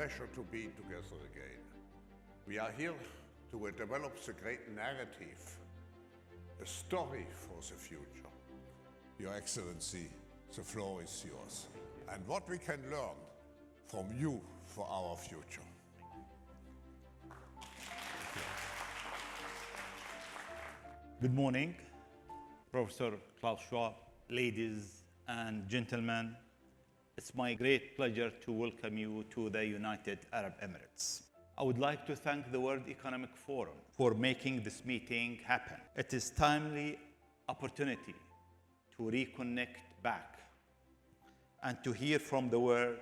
pleasure to be together again. We are here to develop the great narrative, a story for the future. Your Excellency, the floor is yours. And what we can learn from you for our future. Good morning, Professor Klaus Schwab, ladies and gentlemen. It's my great pleasure to welcome you to the United Arab Emirates. I would like to thank the World Economic Forum for making this meeting happen. It is a timely opportunity to reconnect back and to hear from the world's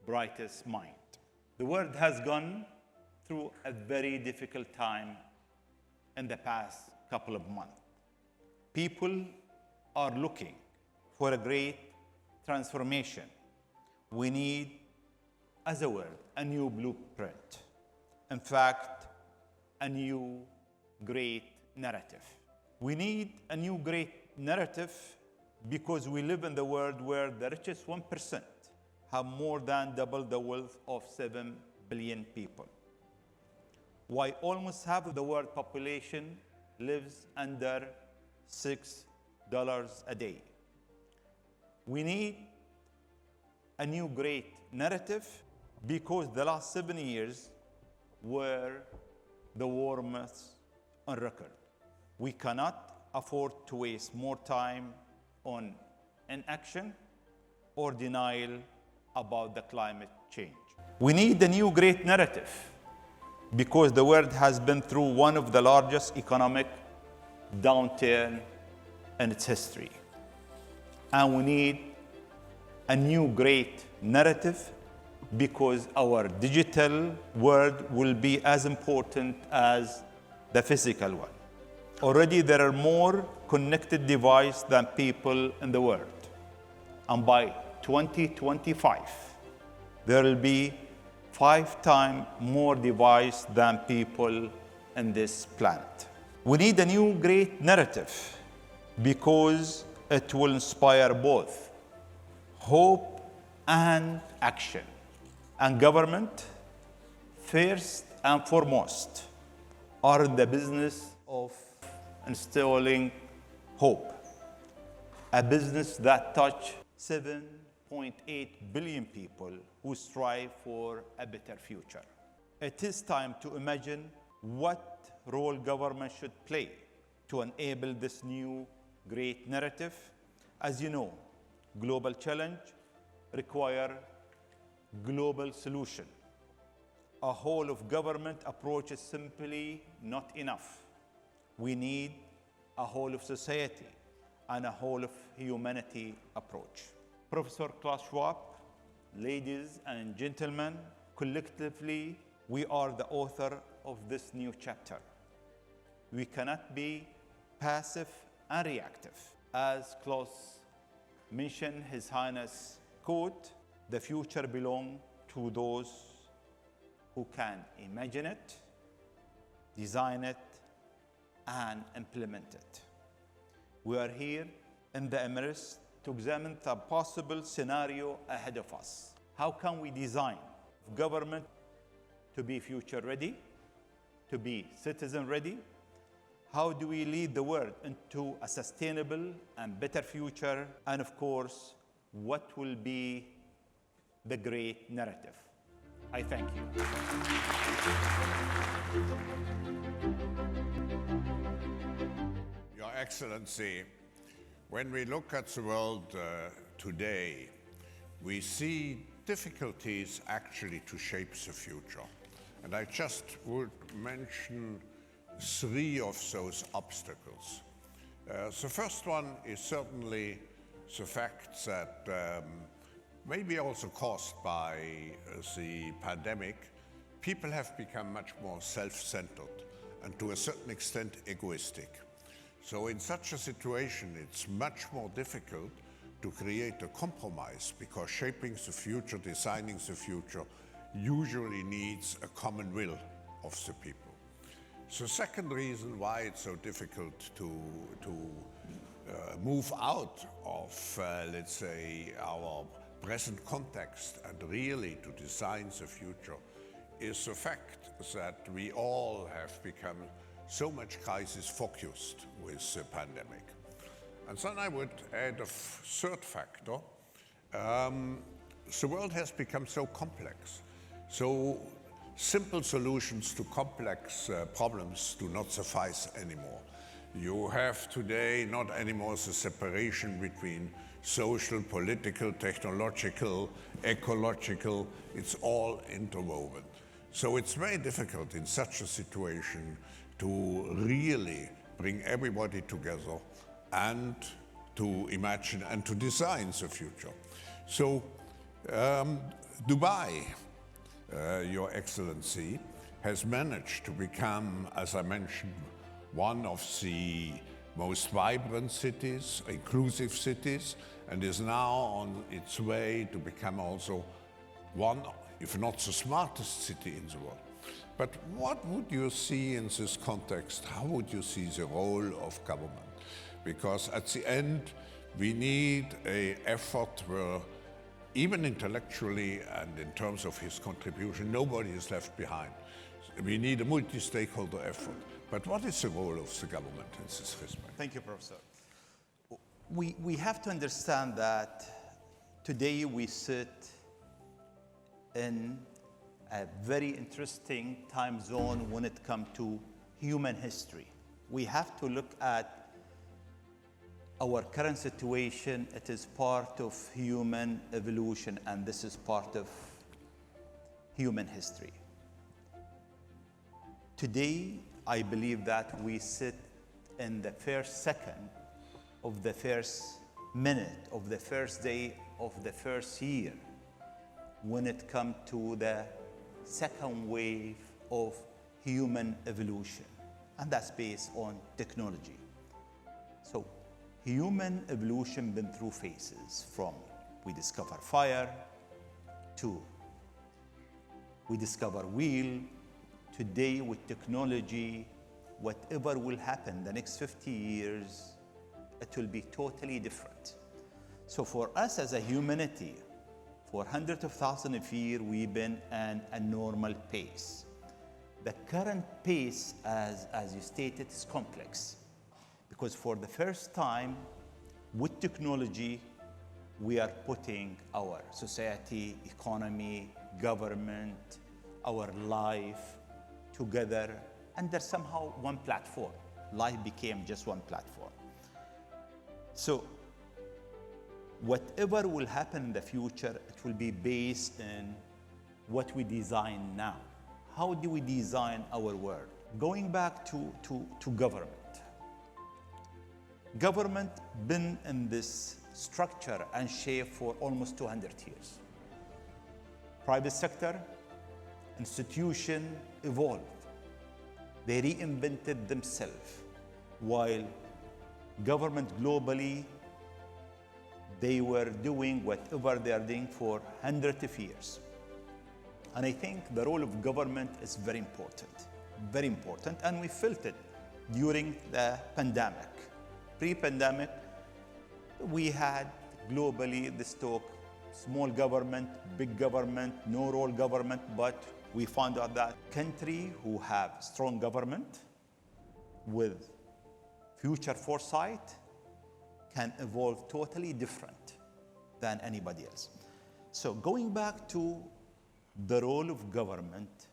brightest mind. The world has gone through a very difficult time in the past couple of months. People are looking for a great transformation. We need, as a world, a new blueprint. In fact, a new great narrative. We need a new great narrative because we live in the world where the richest 1% have more than double the wealth of 7 billion people. While almost half of the world population lives under $6 a day. We need a new great narrative because the last 7 years were the warmest on record. We cannot afford to waste more time on inaction or denial about the climate change. We need a new great narrative because the world has been through one of the largest economic downturn in its history. And we need a new great narrative because our digital world will be as important as the physical one. Already there are more connected devices than people in the world. And by 2025, there will be 5 times more devices than people in this planet. We need a new great narrative because it will inspire both hope and action. And government, first and foremost, are in the business of installing hope, a business that touches 7.8 billion people who strive for a better future. It is time to imagine what role government should play to enable this new great narrative. As you know, global challenge require global solution. A whole of government approach is simply not enough. We need a whole of society and a whole of humanity approach. Professor Klaus Schwab, ladies and gentlemen, collectively, we are the author of this new chapter. We cannot be passive and reactive. As Klaus mentioned, His Highness quote, "The future belongs to those who can imagine it, design it, and implement it." We are here in the Emirates to examine the possible scenario ahead of us. How can we design government to be future ready, to be citizen ready? How do we lead the world into a sustainable and better future? And of course, what will be the great narrative? I thank you. Your Excellency, when we look at the world today, we see difficulties actually to shape the future. And I just would mention 3 of those obstacles. The first one is certainly the fact that maybe also caused by the pandemic, people have become much more self-centered and to a certain extent egoistic. So in such a situation, it's much more difficult to create a compromise because shaping the future, designing the future, usually needs a common will of the people. The second reason why it's so difficult to move out of, let's say, our present context and really to design the future is the fact that we all have become so much crisis focused with the pandemic. And then I would add a third factor. The world has become so complex. So simple solutions to complex problems do not suffice anymore. You have today not anymore the separation between social, political, technological, ecological. It's all interwoven. So it's very difficult in such a situation to really bring everybody together and to imagine and to design the future. So Dubai, Your Excellency, has managed to become, as I mentioned, one of the most vibrant cities, inclusive cities, and is now on its way to become also one, if not the smartest city in the world. But what would you see in this context? How would you see the role of government? Because at the end, we need an effort where, even intellectually and in terms of his contribution, nobody is left behind. We need a multi-stakeholder effort. But what is the role of the government in this respect? Thank you, Professor. We have to understand that today we sit in a very interesting time zone when it comes to human history. We have to look at our current situation. It is part of human evolution, and this is part of human history. Today, I believe that we sit in the first second of the first minute of the first day of the first year when it comes to the second wave of human evolution, and that's based on technology. So human evolution been through phases, from we discover fire to we discover wheel. Today with technology, whatever will happen the next 50 years, it will be totally different. So for us as a humanity, for hundreds of thousands of years, we've been at a normal pace. The current pace, as you stated, is complex, because for the first time, with technology, we are putting our society, economy, government, our life together under somehow one platform. Life became just one platform. So whatever will happen in the future, it will be based on what we design now. How do we design our world? Going back to government. Government been in this structure and shape for almost 200 years. Private sector, institution evolved. They reinvented themselves, while government globally, they were doing whatever they are doing for hundreds of years. And I think the role of government is very important, and we felt it during the pandemic. Pre-pandemic, we had globally this talk, small government, big government, no role government, but we found out that countries who have strong government with future foresight can evolve totally different than anybody else. So going back to the role of government,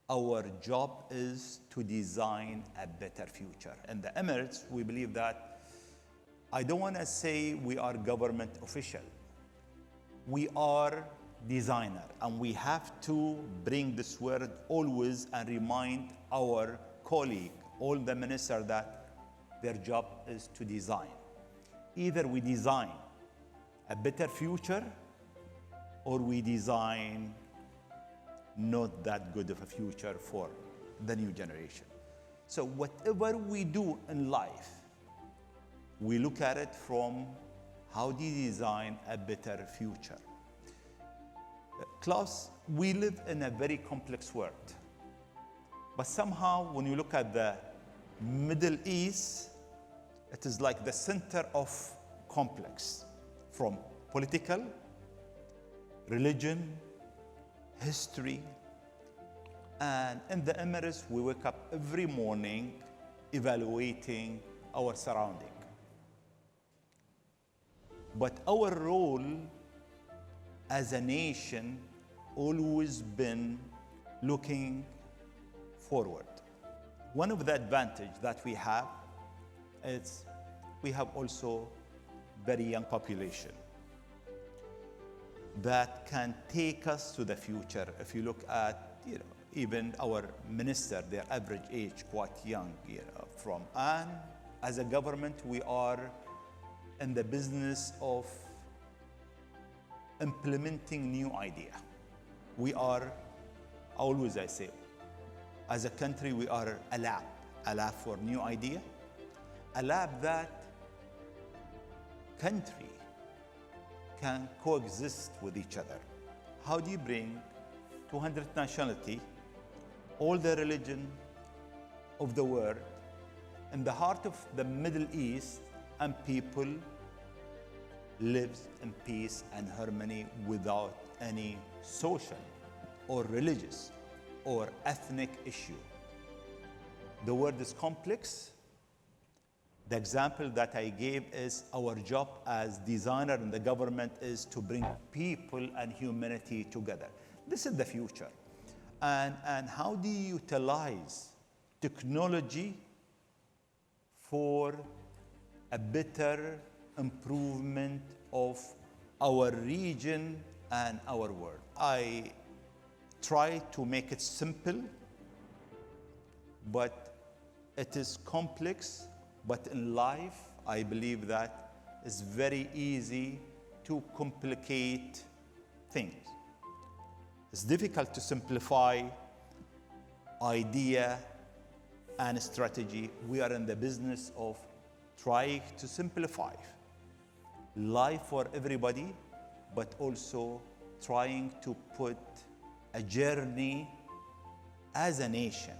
our job is to design a better future. In the Emirates, we believe that, I don't want to say we are government official. We are designer, and we have to bring this word always and remind our colleague, all the ministers, that their job is to design. Either we design a better future, or we design not that good of a future for the new generation. So whatever we do in life, we look at it from how do you design a better future. Klaus, we live in a very complex world. But somehow, when you look at the Middle East, it is like the center of complex, from political religion, history, and in the Emirates, we wake up every morning evaluating our surrounding. But our role as a nation always been looking forward. One of the advantage that we have is we have also very young population that can take us to the future. If you look at, even our minister, their average age quite young, and as a government, we are in the business of implementing new idea. We are, always I say, as a country, we are a lab for new idea, a lab that country can coexist with each other. How do you bring 200 nationality, all the religion of the world, in the heart of the Middle East, and people lives in peace and harmony without any social or religious or ethnic issue? The world is complex. The example that I gave is our job as designer in the government is to bring people and humanity together. This is the future. And how do you utilize technology for a better improvement of our region and our world? I try to make it simple, but it is complex. But in life, I believe that it's very easy to complicate things. It's difficult to simplify idea and strategy. We are in the business of trying to simplify life for everybody, but also trying to put a journey as a nation,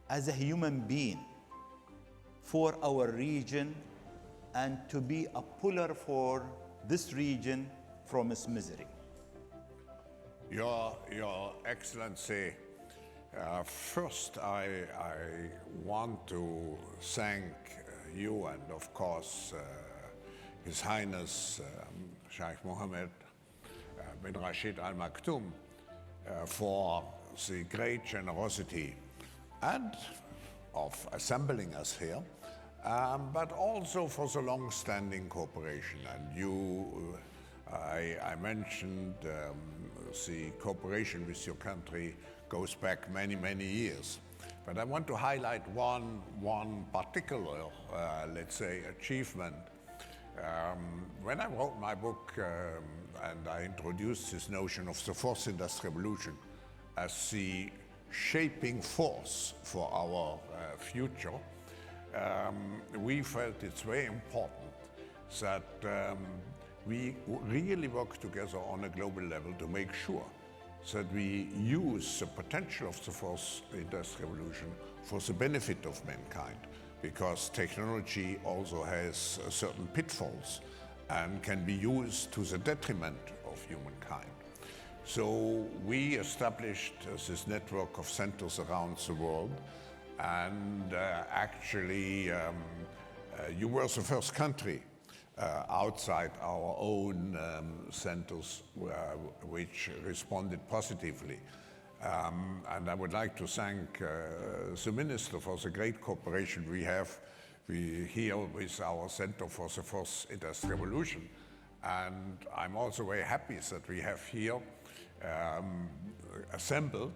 as a human being, for our region, and to be a puller for this region from its misery. Your Excellency, first I want to thank you and of course His Highness Sheikh Mohammed bin Rashid Al Maktoum for the great generosity and of assembling us here, but also for the long-standing cooperation. And I mentioned the cooperation with your country goes back many, many years. But I want to highlight one particular, let's say, achievement. When I wrote my book and I introduced this notion of the fourth industrial revolution as the shaping force for our future, we felt it's very important that we really work together on a global level to make sure that we use the potential of the fourth industrial revolution for the benefit of mankind, because technology also has certain pitfalls and can be used to the detriment of humankind. So we established this network of centers around the world, and actually you were the first country outside our own centers which responded positively. And I would like to thank the Minister for the great cooperation we have here with our Center for the Fourth Industrial Revolution. And I'm also very happy that we have here assembled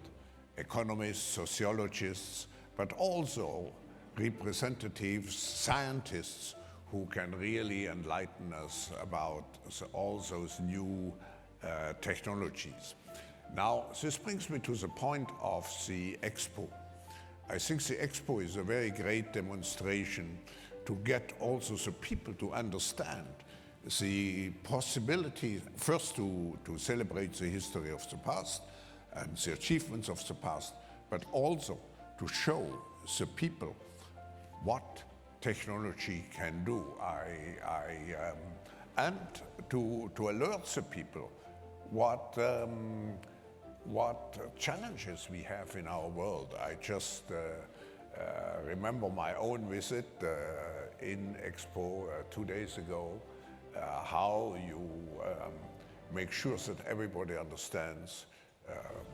economists, sociologists, but also representatives, scientists who can really enlighten us about all those new technologies. Now, this brings me to the point of the Expo. I think the Expo is a very great demonstration to get also the people to understand the possibility, first to celebrate the history of the past and the achievements of the past, but also to show the people what technology can do, and to alert the people what challenges we have in our world. I just remember my own visit in Expo 2 days ago, how you make sure that everybody understands,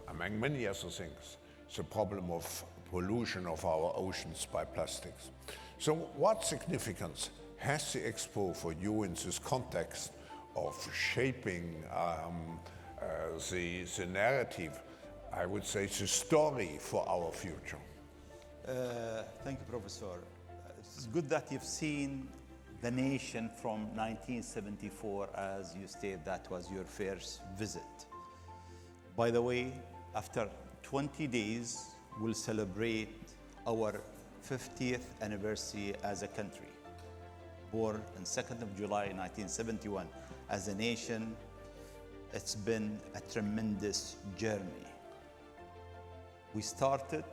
among many other things, the problem of pollution of our oceans by plastics. So what significance has the Expo for you in this context of shaping the narrative, I would say the story for our future? Thank you, Professor. It's good that you've seen the nation from 1974, as you stated, that was your first visit. By the way, after 20 days, we'll celebrate our 50th anniversary as a country. Born on 2nd of July 1971, as a nation, it's been a tremendous journey. We started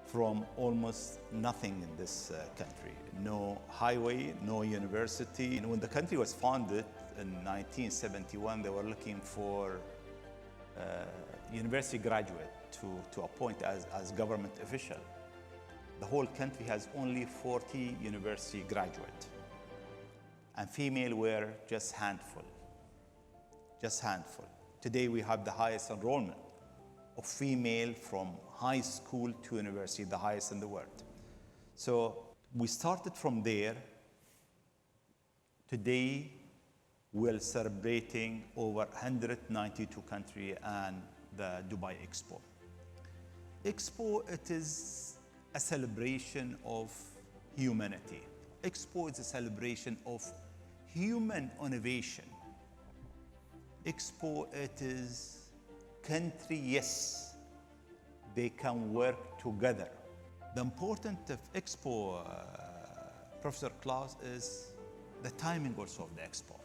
from almost nothing in this country. No highway, no university. And when the country was founded in 1971, they were looking for university graduate to appoint as government official. The whole country has only 40 university graduates. And female were just handful. Today we have the highest enrollment of female from high school to university, the highest in the world. So we started from there. Today we're celebrating over 192 countries and the Dubai Expo. Expo, it is a celebration of humanity. Expo is a celebration of human innovation. Expo, it is country, yes, they can work together. The importance of Expo, Professor Klaus, is the timing also of the Expo.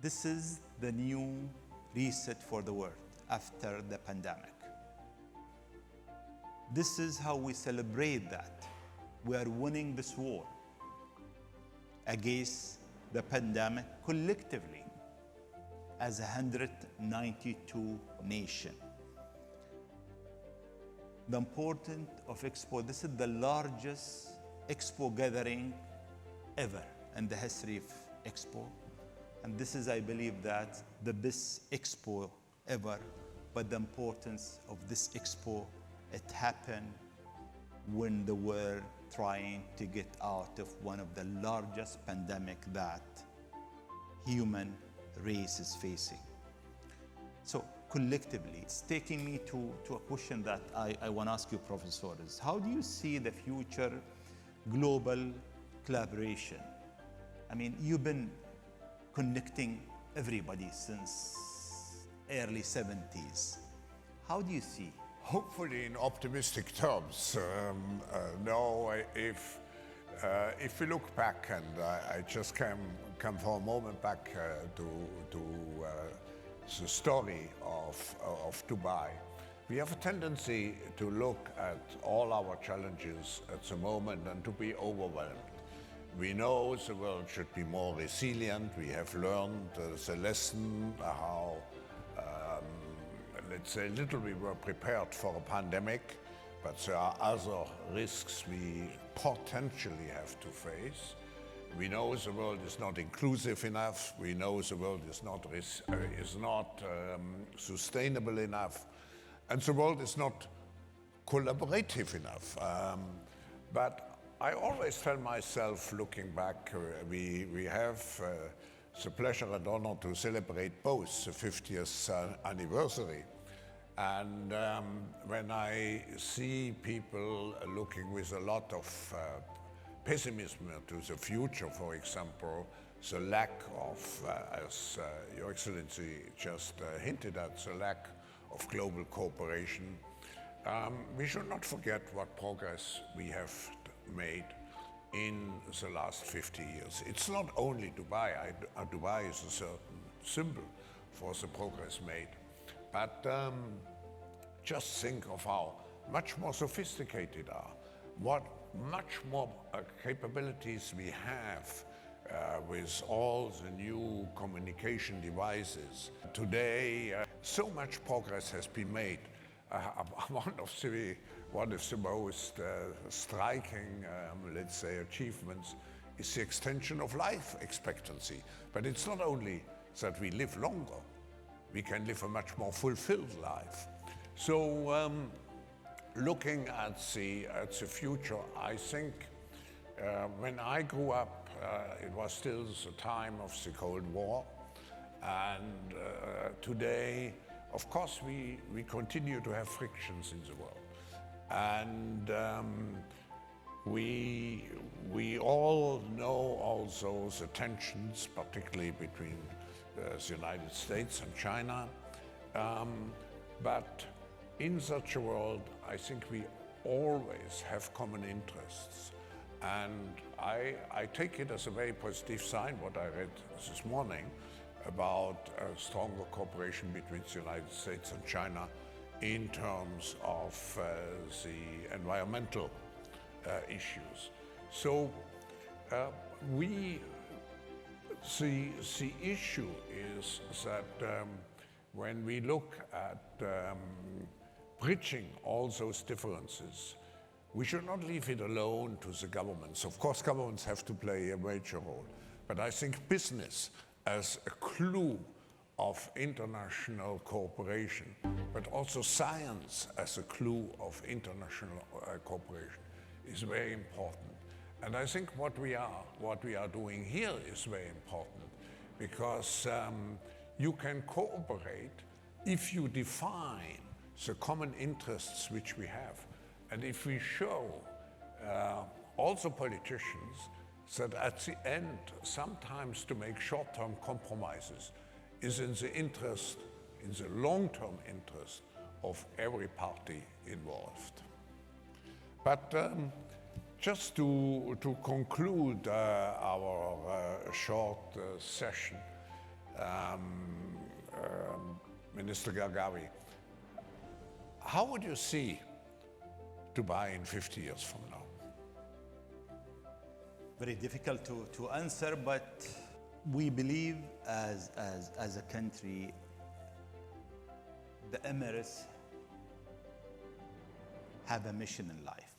This is the new reset for the world after the pandemic. This is how we celebrate that. We are winning this war against the pandemic collectively as 192 nations. The importance of Expo, this is the largest Expo gathering ever in the history of Expo. And this is, I believe, that the best Expo ever. But the importance of this Expo, it happened when the world trying to get out of one of the largest pandemic that human race is facing. So collectively, it's taking me to a question that I want to ask you, Professor, is how do you see the future global collaboration? I mean, you've been connecting everybody since early 70s. How do you see? Hopefully in optimistic terms. If we look back, and I just come for a moment back to the story of Dubai, we have a tendency to look at all our challenges at the moment and to be overwhelmed. We know the world should be more resilient. We have learned the lesson how, let's say, little we were prepared for a pandemic, but there are other risks we potentially have to face. We know the world is not inclusive enough. We know the world is not sustainable enough, and the world is not collaborative enough. But I always tell myself, looking back, we have the pleasure and honor to celebrate both the 50th anniversary. And when I see people looking with a lot of pessimism to the future, for example, the lack of, as Your Excellency just hinted at, the lack of global cooperation, we should not forget what progress we have made in the last 50 years. It's not only Dubai. Dubai is a certain symbol for the progress made. But just think of how much more sophisticated are, what much more capabilities we have with all the new communication devices. Today, so much progress has been made. One of the most striking, let's say, achievements is the extension of life expectancy. But it's not only that we live longer, we can live a much more fulfilled life. So looking at the future, I think when I grew up, it was still the time of the Cold War. And today, of course, we continue to have frictions in the world. And we all know also the tensions, particularly between the United States and China. But in such a world, I think we always have common interests. And I take it as a very positive sign, what I read this morning, about a stronger cooperation between the United States and China in terms of the environmental issues. So the issue is that when we look at bridging all those differences, we should not leave it alone to the governments. Of course, governments have to play a major role, but I think business as a clue of international cooperation, but also science as a clue of international cooperation is very important. And I think what we are doing here is very important, because you can cooperate if you define the common interests which we have, and if we show also politicians that at the end, sometimes to make short-term compromises is in the interest, in the long-term interest of every party involved. But just to conclude our short session, Minister Gergawi, how would you see Dubai in 50 years from now? Very difficult to answer, but we believe as a country, the Emirates have a mission in life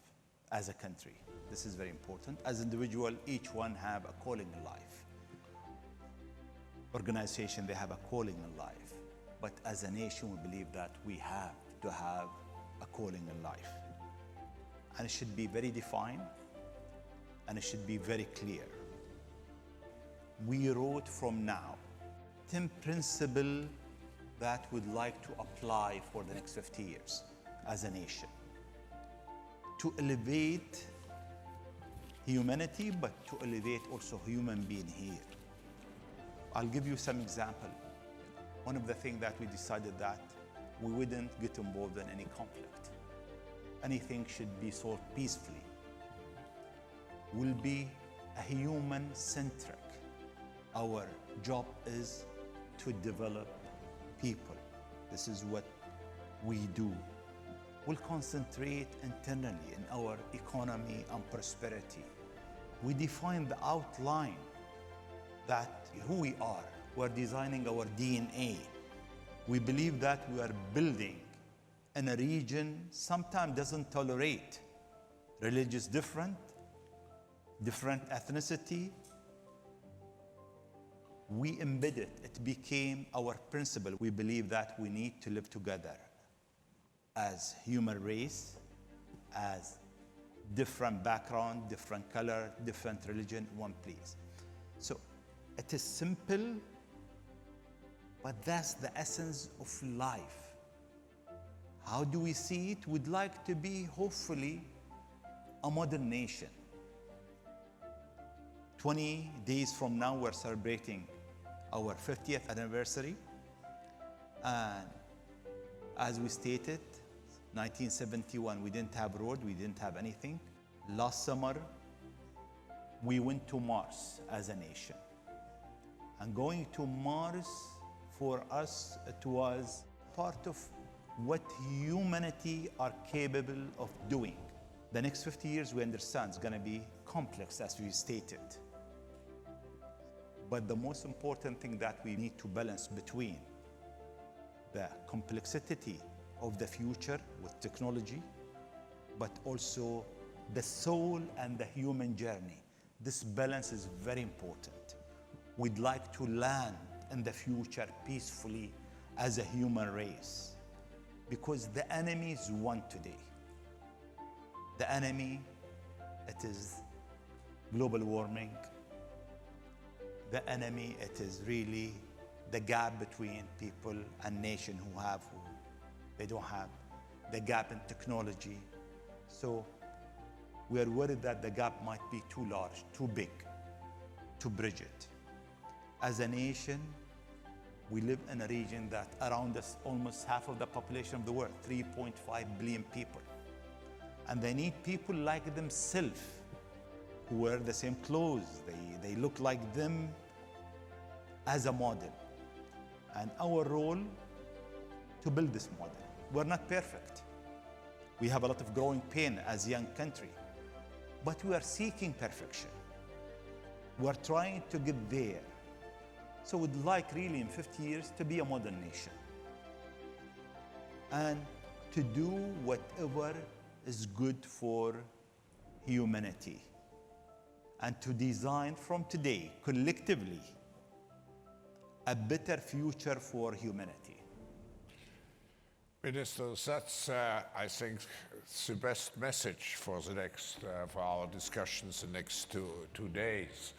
as a country. This is very important. As individual, each one have a calling in life. Organization, they have a calling in life. But as a nation, we believe that we have to have a calling in life. And it should be very defined, and it should be very clear. We wrote from now 10 principles that we'd like to apply for the next 50 years as a nation, to elevate humanity, but to elevate also human being here. I'll give you some example. One of the things that we decided that we wouldn't get involved in any conflict. Anything should be solved peacefully. Will be a human-centric. Our job is to develop people. This is what we do. We'll concentrate internally in our economy and prosperity. We define the outline that who we are. We're designing our DNA. We believe that we are building in a region sometimes doesn't tolerate religious different ethnicity. We embedded it. It became our principle. We believe that we need to live together as human race, as different background, different color, different religion, one place. So it is simple, but that's the essence of life. How do we see it? We'd like to be, hopefully, a modern nation. 20 days from now, we're celebrating our 50th anniversary. And as we stated, 1971, we didn't have road, we didn't have anything. Last summer, we went to Mars as a nation. And going to Mars, for us, it was part of what humanity are capable of doing. The next 50 years, we understand, is going to be complex, as we stated. But the most important thing that we need to balance between the complexity of the future with technology, but also the soul and the human journey. This balance is very important. We'd like to land in the future peacefully as a human race, because the enemy is one today. The enemy, it is global warming. The enemy, it is really the gap between people and nation who have, who they don't have, the gap in technology. So we are worried that the gap might be too large, too big to bridge it. As a nation, we live in a region that around us, almost half of the population of the world, 3.5 billion people. And they need people like themselves who wear the same clothes. They look like them as a model. And our role to build this model. We're not perfect. We have a lot of growing pain as a young country, but we are seeking perfection. We're trying to get there. So we'd like really in 50 years to be a modern nation and to do whatever is good for humanity and to design from today, collectively, a better future for humanity. Ministers, that's, I think, the best message for the next, for our discussions the next two days.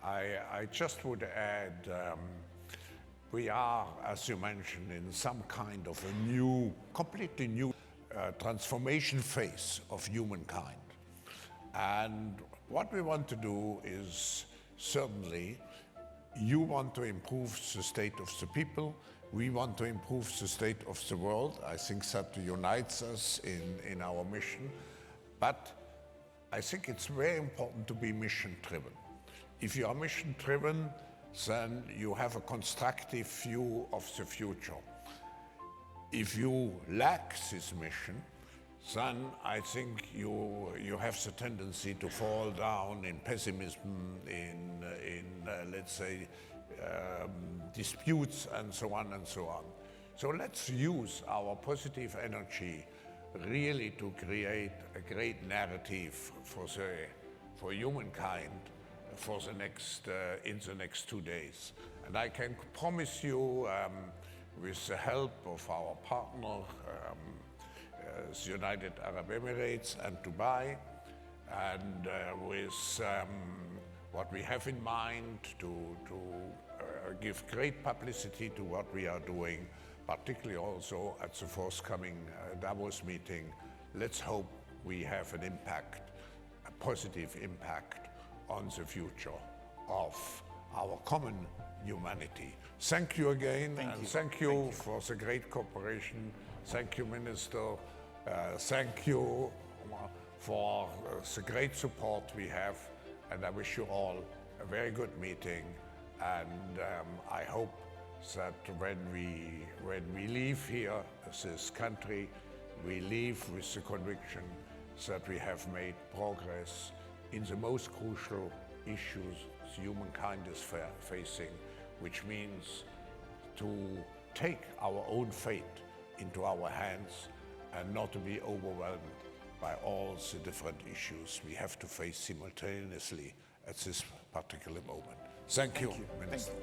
I just would add, we are, as you mentioned, in some kind of a new, completely new transformation phase of humankind. And what we want to do is certainly, you want to improve the state of the people, we want to improve the state of the world. I think that unites us in our mission. But I think it's very important to be mission-driven. If you are mission-driven, then you have a constructive view of the future. If you lack this mission, then I think you have the tendency to fall down in pessimism, let's say, disputes and so on and so on. So let's use our positive energy really to create a great narrative for humankind for the next, in the next 2 days. And I can promise you, with the help of our partner, the United Arab Emirates and Dubai, and with what we have in mind to give great publicity to what we are doing, particularly also at the forthcoming Davos meeting. Let's hope we have an impact, a positive impact on the future of our common humanity. Thank you again, thank you for the great cooperation. Thank you, Minister. Thank you for the great support we have, and I wish you all a very good meeting. And I hope that when we leave here, this country, we leave with the conviction that we have made progress in the most crucial issues humankind is facing, which means to take our own fate into our hands and not to be overwhelmed by all the different issues we have to face simultaneously at this particular moment. Thank you, Minister.